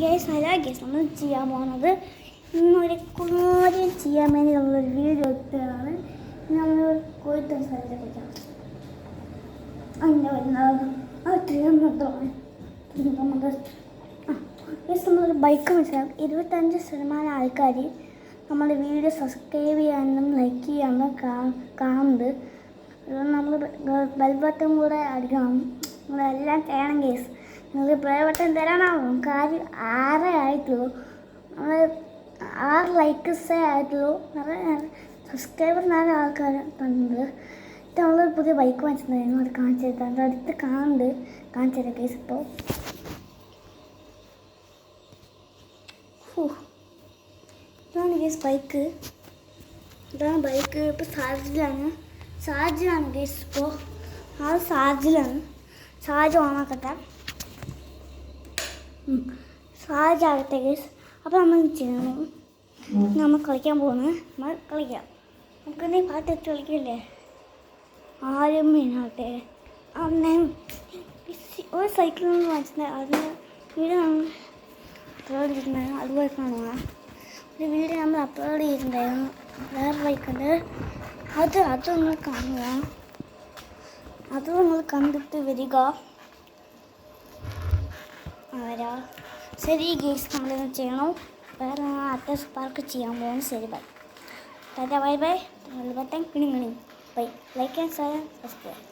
Guys അല്ല guys നമ്മൾ ചെയ്യാൻ പോകുന്നത് ഇന്നൊരു കാര്യം ചെയ്യാൻ വേണ്ടി നമ്മളൊരു വീഡിയോ എടുത്തതാണ്. നമ്മൾ കോഴിത്തം സ്ഥലത്തെ കുറിച്ചാണ്. അതിൻ്റെ വരുന്നത് നമ്മളൊരു ബൈക്ക് മനസ്സിലാവും. 25% ആൾക്കാർ നമ്മുടെ വീഡിയോ സബ്സ്ക്രൈബ് ചെയ്യാനും ലൈക്ക് ചെയ്യാനും കാണുന്നത്. നമ്മൾ ബെൽ ബട്ടൺ കൂടെ അടിക്കണം. നമ്മളെല്ലാം ചെയ്യണം കേസ്. നിങ്ങൾക്ക് ബെൽ ബട്ടൺ തരാനാവും. കാര്യം 6 ആയിട്ടുള്ളൂ. നമ്മൾ 6 ലൈക്സേ ആയിട്ടുള്ളൂ. സബ്സ്ക്രൈബർ 4 ആൾക്കാർ തന്നത്. ഇത് നമ്മൾ പുതിയ ബൈക്ക് വാങ്ങിച്ചിട്ടുണ്ടായിരുന്നു. അത് കാണിച്ചെടുത്താൽ അടുത്ത് കാണിച്ചത് കേസ്. ഇപ്പോൾ ഇതാണ് കേസ് ബൈക്ക്. ഇതാണ് ബൈക്ക്. ഇപ്പോൾ ചാർജിലാണ് കേസ്. ഇപ്പോൾ ചാർജിലാണ്. ചാർജ് ഓണാക്കട്ടെ. ചാർജ് ആകട്ടെ കേസ്. അപ്പോൾ നമ്മൾ ചെയ്യണം. നമ്മൾ കളിക്കാൻ പോകുന്നത്. നമ്മൾ കളിക്കാം. നമുക്കെന്തെങ്കിലും പാട്ട് വെച്ച് കളിക്കില്ലേ? ആരും മീനാവട്ടെ. അന്നേ ഒരു സൈക്കിളിൽ നിന്ന് വാങ്ങിച്ചിട്ടുണ്ട്. അതിന് വീഡിയോ നമ്മൾ അപ്ലോഡ് ചെയ്തിട്ടുണ്ടായിരുന്നു. അതുപോലെ കാണുക. ഒരു വീഡിയോ നമ്മൾ അപ്ലോഡ് ചെയ്തിട്ടുണ്ടായിരുന്നു. വേറെ ബൈക്കുണ്ട്. അത് നിങ്ങൾ കാണുക. അത് നിങ്ങൾ കണ്ടിട്ട് വരിക. ശരി ഗേസ്, നമ്മളിന്ന് ചെയ്യണം. വേറെ അഡ്രസ് പാർക്ക് ചെയ്യാൻ പോകുന്നു. ശരി ബൈ. ടാറ്റ bye bye. Bye. Like and subscribe.